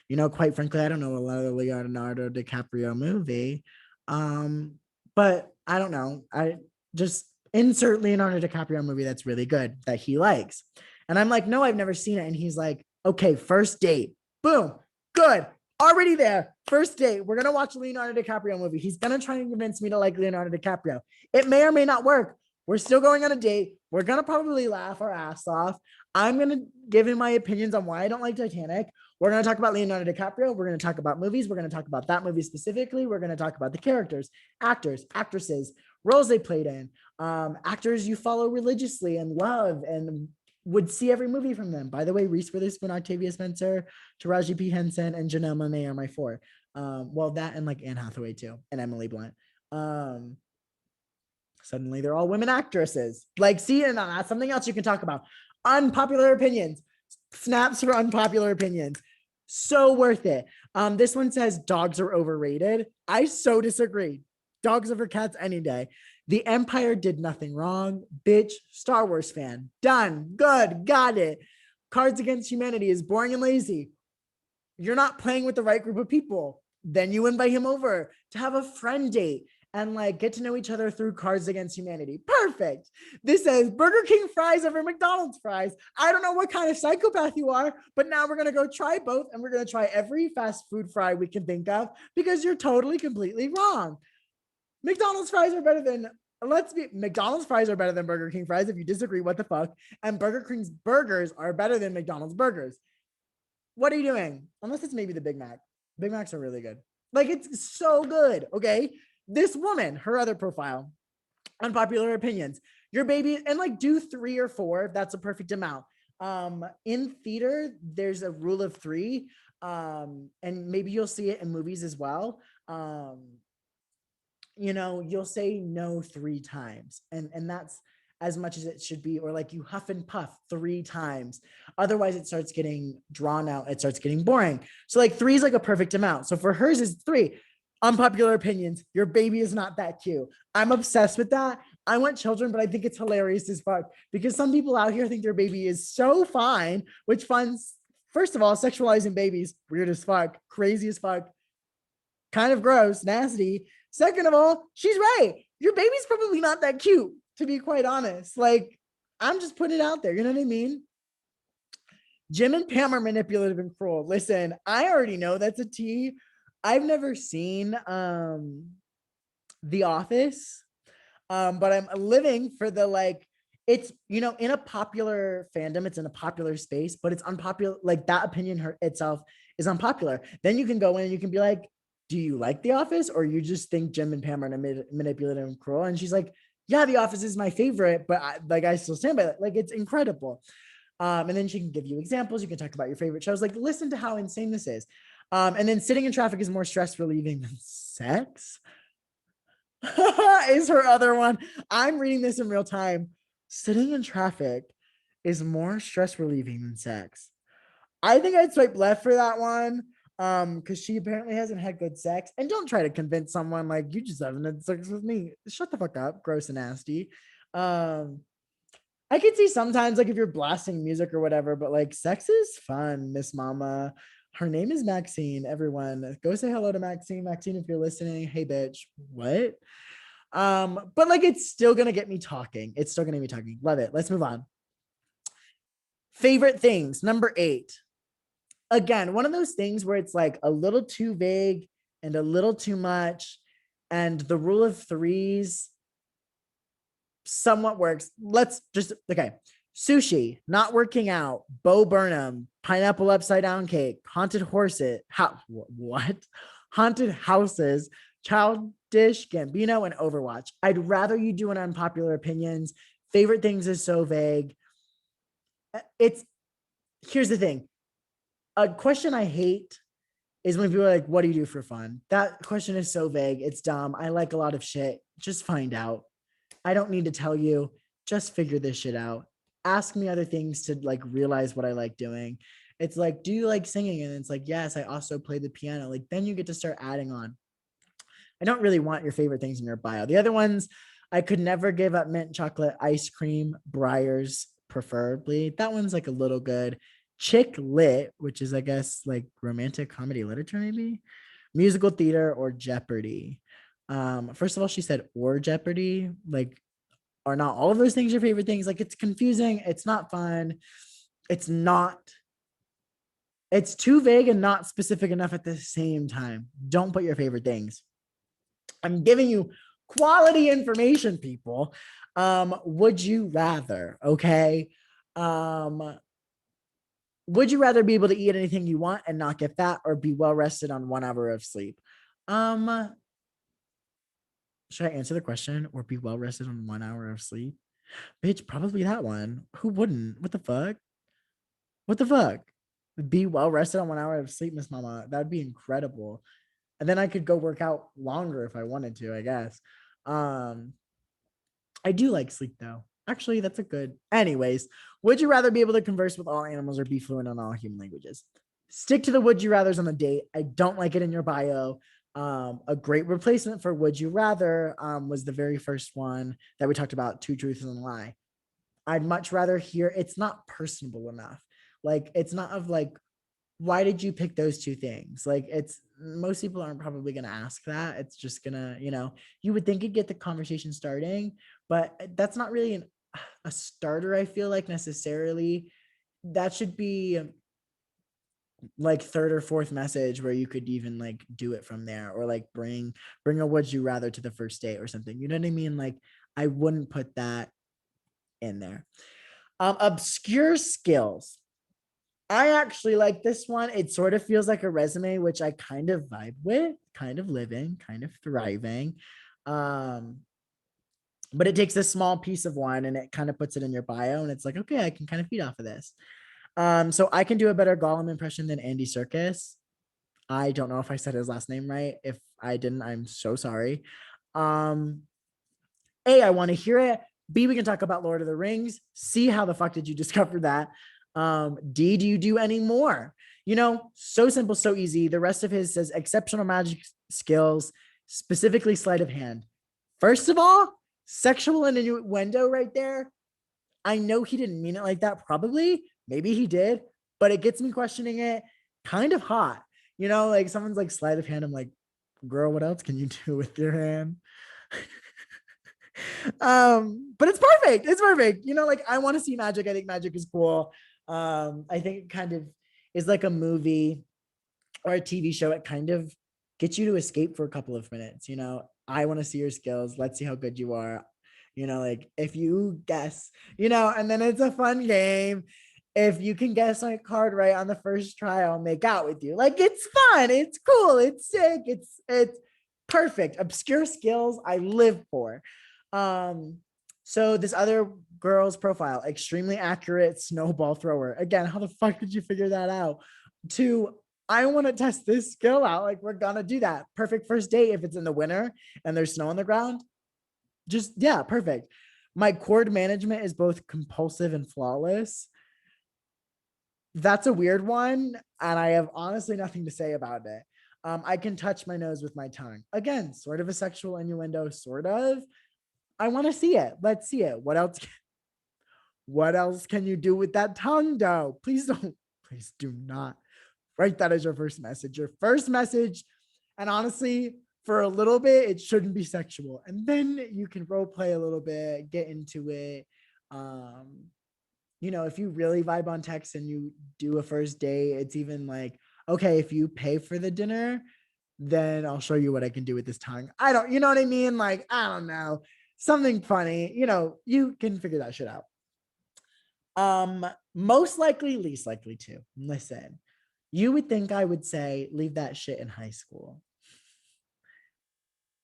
you know, quite frankly, I don't know a lot of the Leonardo DiCaprio movie. But I don't know. I just insert Leonardo DiCaprio movie that's really good that he likes. And I'm like, no, I've never seen it. And he's like, okay, first date. Boom. Good. Already there. First date. We're going to watch a Leonardo DiCaprio movie. He's going to try and convince me to like Leonardo DiCaprio. It may or may not work. We're still going on a date. We're going to probably laugh our ass off. I'm going to give him my opinions on why I don't like Titanic. We're going to talk about Leonardo DiCaprio. We're going to talk about movies. We're going to talk about that movie specifically. We're going to talk about the characters, actors, actresses, roles they played in, actors you follow religiously and love and would see every movie from them. By the way, Reese Witherspoon, Octavia Spencer, Taraji P. Henson, and Janelle Monáe are my 4. Well, that and like Anne Hathaway too, and Emily Blunt. Suddenly they're all women actresses. Like, see, and that's something else you can talk about. Unpopular opinions. Snaps for unpopular opinions. So worth it. This one says dogs are overrated. I so disagree. Dogs over cats any day. The Empire did nothing wrong. Bitch, Star Wars fan. Done. Good. Got it. Cards Against Humanity is boring and lazy. You're not playing with the right group of people. Then you invite him over to have a friend date. and like get to know each other through Cards Against Humanity. Perfect. This says Burger King fries over McDonald's fries. I don't know what kind of psychopath you are, but now we're going to go try both, and we're going to try every fast food fry we can think of, because you're totally, completely wrong. McDonald's fries are better than McDonald's fries are better than Burger King fries. If you disagree, what the fuck? And Burger King's burgers are better than McDonald's burgers. What are you doing? Unless it's maybe the Big Mac. Big Macs are really good. Like, it's so good. Okay. This woman, her other profile, unpopular opinions. Your baby, and like do 3 or 4 if that's a perfect amount. In theater, there's a rule of 3. And maybe you'll see it in movies as well. You'll say no 3 times, and that's as much as it should be. Or like you huff and puff 3 times, otherwise it starts getting drawn out, it starts getting boring. So like 3 is like a perfect amount. So for hers is 3. Unpopular opinions: your baby is not that cute. I'm obsessed with that. I want children, but I think it's hilarious as fuck, because some people out here think their baby is so fine, which funds, first of all, sexualizing babies, weird as fuck, crazy as fuck, kind of gross, nasty. Second of all, she's right. Your baby's probably not that cute, to be quite honest. Like, I'm just putting it out there. You know what I mean? Jim and Pam are manipulative and cruel. Listen, I already know that's a T. I've never seen The Office, but I'm living for the like. It's in a popular fandom, it's in a popular space, but it's unpopular. Like, that opinion itself is unpopular. Then you can go in and you can be like, do you like The Office, or you just think Jim and Pam are manipulative and cruel? And she's like, yeah, The Office is my favorite, but I still stand by it. Like, it's incredible. And then she can give you examples. You can talk about your favorite shows. Like, listen to how insane this is. And then sitting in traffic is more stress relieving than sex. Is her other one. I'm reading this in real time. Sitting in traffic is more stress relieving than sex. I think I'd swipe left for that one. Because she apparently hasn't had good sex. And don't try to convince someone like, you just haven't had sex with me. Shut the fuck up, gross and nasty. I could see sometimes like if you're blasting music or whatever, but like sex is fun, Miss Mama. Her name is Maxine. Everyone, go say hello to Maxine. Maxine, if you're listening, hey bitch, what? But like it's still gonna get me talking. It's still gonna get me talking. Love it. Let's move on. Favorite things, number 8. Again, one of those things where it's like a little too vague and a little too much, and the rule of 3s somewhat works. Let's just, okay. Sushi, not working out, Bo Burnham, pineapple upside down cake, haunted horses, what? Haunted houses, childish Gambino, and Overwatch. I'd rather you do an unpopular opinions. Favorite things is so vague. Here's the thing. A question I hate is when people are like, what do you do for fun? That question is so vague. It's dumb. I like a lot of shit. Just find out. I don't need to tell you. Just figure this shit out. Ask me other things to like realize what I like doing. It's like, do you like singing? And it's like, yes, I also play the piano. Like, then you get to start adding on. I don't really want your favorite things in your bio. The other ones, I could never give up mint chocolate ice cream, Briars preferably. That one's like a little good. Chick lit, which is, I guess, like romantic comedy literature, maybe musical theater, or Jeopardy. First of all, she said or Jeopardy. Like, are not all of those things your favorite things? Like, it's confusing. It's not fun. It's too vague and not specific enough at the same time. Don't put your favorite things. I'm giving you quality information, people. Would you rather? Okay. Would you rather be able to eat anything you want and not get fat, or be well rested on 1 hour of sleep? Should I answer the question, or be well rested on 1 hour of sleep? Bitch, probably that one. Who wouldn't? What the fuck? What the fuck? Be well rested on 1 hour of sleep, Miss Mama. That'd be incredible. And then I could go work out longer if I wanted to, I guess. I do like sleep though. Actually, that's a good. Anyways, would you rather be able to converse with all animals, or be fluent on all human languages? Stick to the would you rathers on the date. I don't like it in your bio. A great replacement for would you rather was the very first one that we talked about, 2 truths and a lie. I'd much rather hear, it's not personable enough. Like, it's not of like, why did you pick those 2 things? Like, it's most people aren't probably going to ask that. It's just gonna, you would think it'd get the conversation starting, but that's not really a starter. I feel like necessarily that should be like third or fourth message where you could even like do it from there, or like bring a would you rather to the first date or something. You know what I mean? Like I wouldn't put that in there. Obscure skills. I actually like this one. It sort of feels like a resume, which I kind of vibe with, kind of living, kind of thriving. But it takes a small piece of one and it kind of puts it in your bio, and it's like, okay, I can kind of feed off of this. So I can do a better Gollum impression than Andy Serkis. I don't know if I said his last name right. If I didn't, I'm so sorry. A, I want to hear it. B, we can talk about Lord of the Rings. C, how the fuck did you discover that? D, do you do any more? So simple, so easy. The rest of his says exceptional magic skills, specifically sleight of hand. First of all, sexual innuendo right there. I know he didn't mean it like that, probably. Maybe he did, but it gets me questioning it. Kind of hot. Like someone's like sleight of hand. I'm like, girl, what else can you do with your hand? But it's perfect. It's perfect. Like I want to see magic. I think magic is cool. I think it kind of is like a movie or a TV show. It kind of gets you to escape for a couple of minutes. I want to see your skills. Let's see how good you are. Like if you guess, and then it's a fun game. If you can guess my card right on the first try, I'll make out with you. Like it's fun. It's cool. It's sick. It's perfect. Obscure skills I live for. So this other girl's profile, extremely accurate snowball thrower. Again, how the fuck did you figure that out? Two, I want to test this skill out. Like we're gonna do that. Perfect first date if it's in the winter and there's snow on the ground. Just yeah, perfect. My cord management is both compulsive and flawless. That's a weird one, and I have honestly nothing to say about it. I can touch my nose with my tongue. Again, sort of a sexual innuendo, sort of. I want to see it. Let's see it. What else? What else can you do with that tongue, though? Please don't. Please do not write that as your first message. Your first message, and honestly, for a little bit, it shouldn't be sexual, and then you can role play a little bit, get into it. If you really vibe on text and you do a first date, it's even like, okay, if you pay for the dinner, then I'll show you what I can do with this tongue. I don't, you know what I mean? Like, I don't know, something funny, you can figure that shit out. Most likely, least likely to. Listen, you would think I would say leave that shit in high school.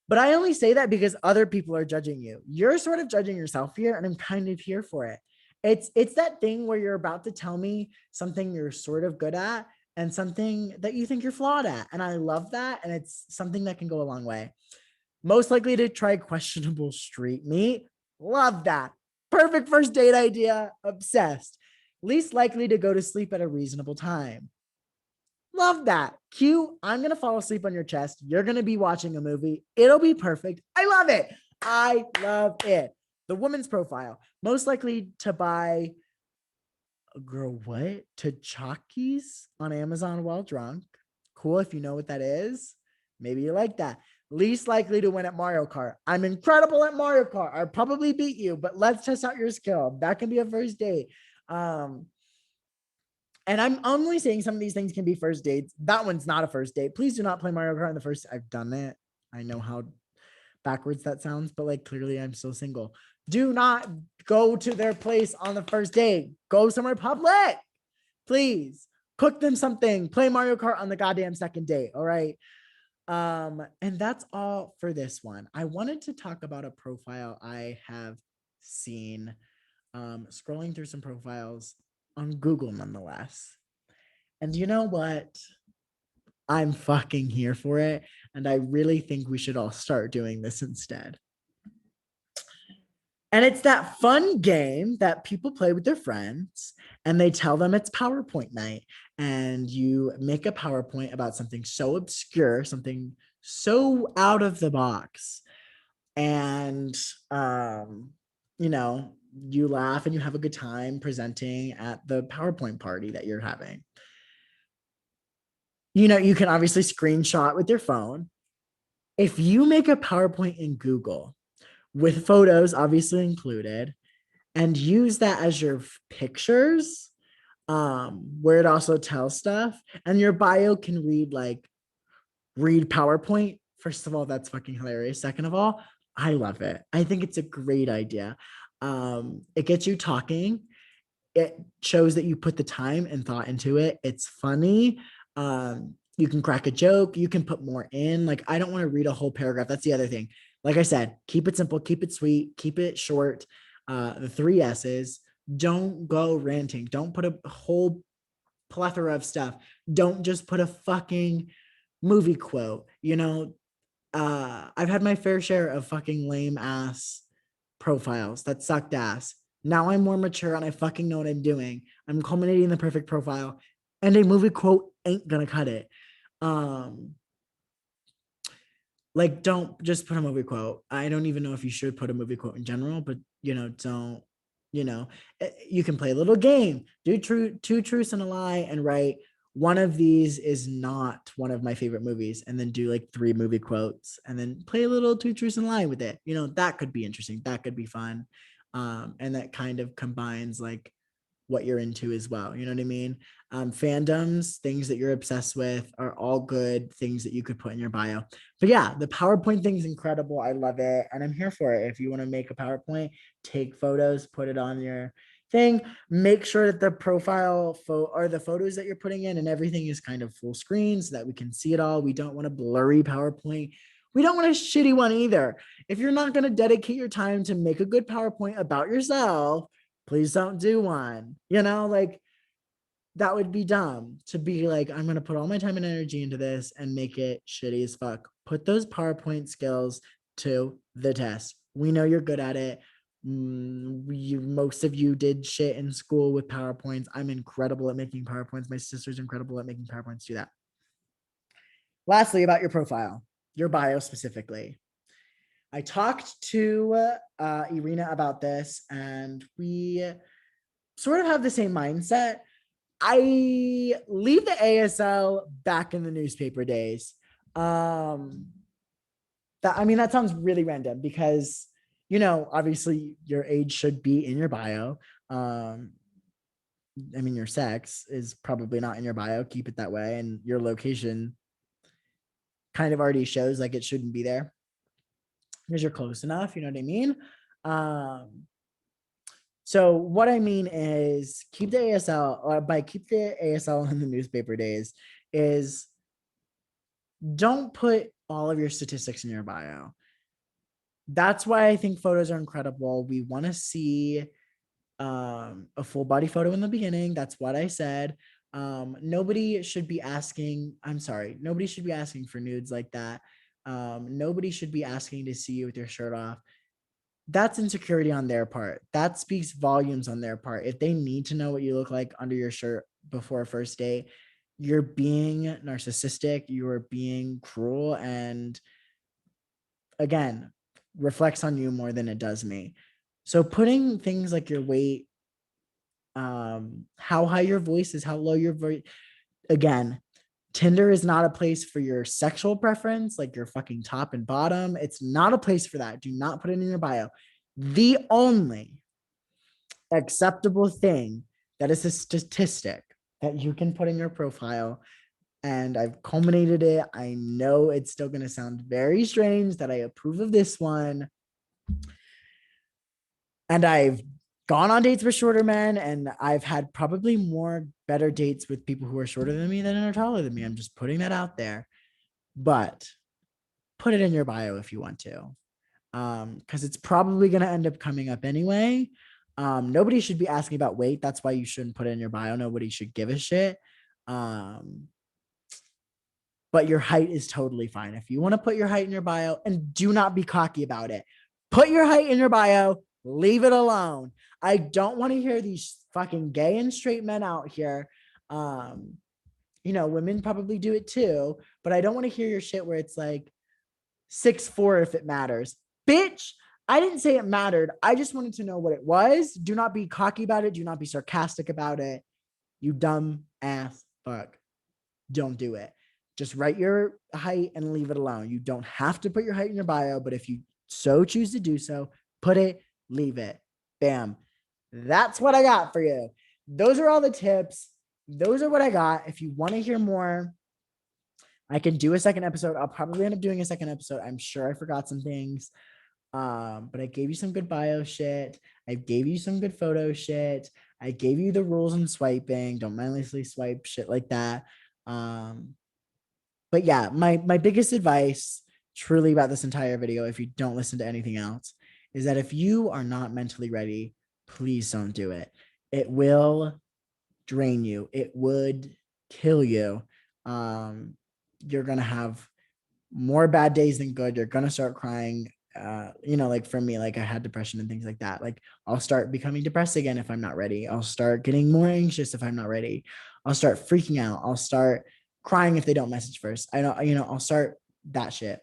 But I only say that because other people are judging you. You're sort of judging yourself here, and I'm kind of here for it. It's that thing where you're about to tell me something you're sort of good at and something that you think you're flawed at. And I love that. And it's something that can go a long way. Most likely to try questionable street meat. Love that. Perfect first date idea. Obsessed. Least likely to go to sleep at a reasonable time. Love that. Q, I'm going to fall asleep on your chest. You're going to be watching a movie. It'll be perfect. I love it. I love it. The woman's profile. Most likely to buy, girl, what? Tchotchkes on Amazon while drunk. Cool if you know what that is. Maybe you like that. Least likely to win at Mario Kart. I'm incredible at Mario Kart. I probably beat you, but let's test out your skill. That can be a first date. And I'm only saying some of these things can be first dates. That one's not a first date. Please do not play Mario Kart in the first. I've done it. I know how backwards that sounds, but like clearly I'm still single. Do not go to their place on the first date. Go somewhere public. Please cook them something. Play Mario Kart on the goddamn second date. All right. And that's all for this one. I wanted to talk about a profile I have seen scrolling through some profiles on Google nonetheless. And you know what? I'm fucking here for it. And I really think we should all start doing this instead. And it's that fun game that people play with their friends and they tell them it's PowerPoint night. And you make a PowerPoint about something so obscure, something so out of the box. And, you laugh and you have a good time presenting at the PowerPoint party that you're having. You can obviously screenshot with your phone. If you make a PowerPoint in Google with photos obviously included and use that as your pictures, where it also tells stuff, and your bio can read PowerPoint. First of all, that's fucking hilarious. Second of all, I love it. I think it's a great idea. It gets you talking. It shows that you put the time and thought into it. It's funny. You can crack a joke. You can put more in. Like, I don't want to read a whole paragraph. That's the other thing. Like I said, keep it simple, keep it sweet, keep it short. The three S's. Don't go ranting. Don't put a whole plethora of stuff. Don't just put a fucking movie quote. I've had my fair share of fucking lame ass profiles that sucked ass. Now I'm more mature and I fucking know what I'm doing. I'm culminating the perfect profile, and a movie quote ain't gonna cut it. Um, like, don't just put a movie quote. I don't even know if you should put a movie quote in general, but don't. You can play a little game. Do two truths and a lie, and write one of these is not one of my favorite movies, and then do like three movie quotes, and then play a little two truths and a lie with it. That could be interesting. That could be fun, and that kind of combines like what you're into as well. You know what I mean? Fandoms, things that you're obsessed with are all good things that you could put in your bio. But yeah, the PowerPoint thing is incredible. I love it. And I'm here for it. If you want to make a PowerPoint, take photos, put it on your thing, make sure that the profile or the photos that you're putting in and everything is kind of full screen so that we can see it all. We don't want a blurry PowerPoint. We don't want a shitty one either. If you're not going to dedicate your time to make a good PowerPoint about yourself, please don't do one. Like, that would be dumb to be like, I'm going to put all my time and energy into this and make it shitty as fuck. Put those PowerPoint skills to the test. We know you're good at it. Most of you did shit in school with PowerPoints. I'm incredible at making PowerPoints. My sister's incredible at making PowerPoints. Do that. Lastly, about your profile, your bio specifically. I talked to Irina about this, and we sort of have the same mindset. I leave the ASL back in the newspaper days. That sounds really random because, obviously your age should be in your bio. Your sex is probably not in your bio. Keep it that way. And your location kind of already shows like it shouldn't be there because you're close enough. You know what I mean? So what I mean is keep the ASL, or by keep the ASL in the newspaper days, is don't put all of your statistics in your bio. That's why I think photos are incredible. We want to see a full body photo in the beginning. That's what I said. Nobody should be asking for nudes like that. Nobody should be asking to see you with your shirt off. That's insecurity on their part. That speaks volumes on their part. If they need to know what you look like under your shirt before a first date, you're being narcissistic, you're being cruel, and again, reflects on you more than it does me. So putting things like your weight, how high your voice is, how low your voice, again, Tinder is not a place for your sexual preference, like your fucking top and bottom. It's not a place for that. Do not put it in your bio. The only acceptable thing that is a statistic that you can put in your profile, and I've culminated it. I know it's still going to sound very strange that I approve of this one. And I've gone on dates with shorter men, and I've had probably more better dates with people who are shorter than me than are taller than me. I'm just putting that out there. But put it in your bio if you want to, because it's probably going to end up coming up anyway. Nobody should be asking about weight. That's why you shouldn't put it in your bio. Nobody should give a shit. But your height is totally fine. If you want to put your height in your bio, and do not be cocky about it, put your height in your bio, leave it alone. I don't want to hear these fucking gay and straight men out here. Women probably do it too, but I don't want to hear your shit where it's like 6'4" if it matters. Bitch, I didn't say it mattered. I just wanted to know what it was. Do not be cocky about it. Do not be sarcastic about it. You dumb ass fuck. Don't do it. Just write your height and leave it alone. You don't have to put your height in your bio, but if you so choose to do so, put it, leave it. Bam. That's what I got for you. Those are all the tips. Those are what I got. If you want to hear more, I can do a second episode. I'll probably end up doing a second episode. I'm sure I forgot some things. But I gave you some good bio shit. I gave you some good photo shit. I gave you the rules on swiping. Don't mindlessly swipe shit like that. But yeah, my biggest advice truly about this entire video, if you don't listen to anything else, is that if you are not mentally ready, please don't do it. It will drain you. It would kill you. You're gonna have more bad days than good. You're gonna start crying. Like for me, like I had depression and things like that. Like I'll start becoming depressed again if I'm not ready. I'll start getting more anxious if I'm not ready. I'll start freaking out. I'll start crying if they don't message first. I'll start that shit.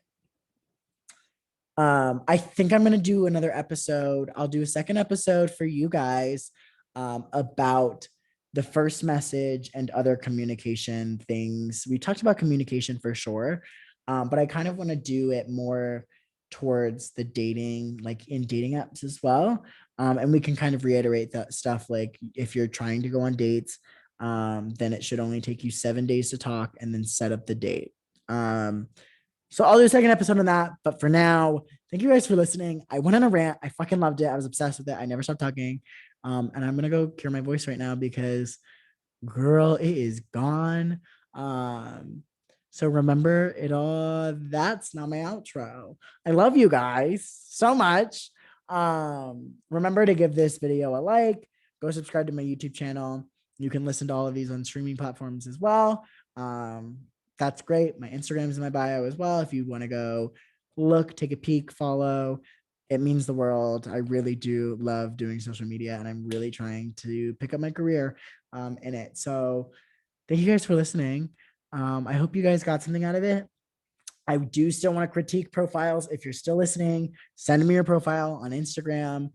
I think I'm gonna do another episode. I'll do a second episode for you guys about the first message and other communication things. We talked about communication for sure, but I kind of want to do it more towards the dating, like in dating apps as well. And we can kind of reiterate that stuff, like if you're trying to go on dates, then it should only take you 7 days to talk and then set up the date. So I'll do a second episode on that. But for now, thank you guys for listening. I went on a rant. I fucking loved it. I was obsessed with it. I never stopped talking. And I'm gonna go cure my voice right now because girl, it is gone. So remember it all. That's not my outro. I love you guys so much. Remember to give this video a like, go subscribe to my YouTube channel. You can listen to all of these on streaming platforms as well. That's great. My Instagram is in my bio as well. If you want to go look, take a peek, follow, it means the world. I really do love doing social media and I'm really trying to pick up my career in it. So thank you guys for listening. I hope you guys got something out of it. I do still want to critique profiles. If you're still listening, send me your profile on Instagram.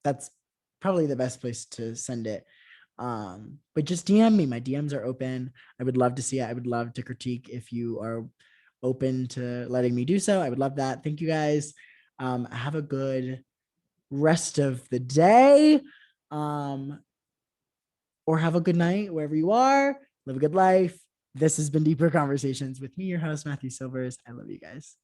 That's probably the best place to send it. But just DM me. My DMs are open. I would love to see it. I would love to critique if you are open to letting me do so. I would love that. Thank you guys. Have a good rest of the day. Or have a good night wherever you are. Live a good life. This has been Deeper Conversations with me, your host, Matthew Silvers. I love you guys.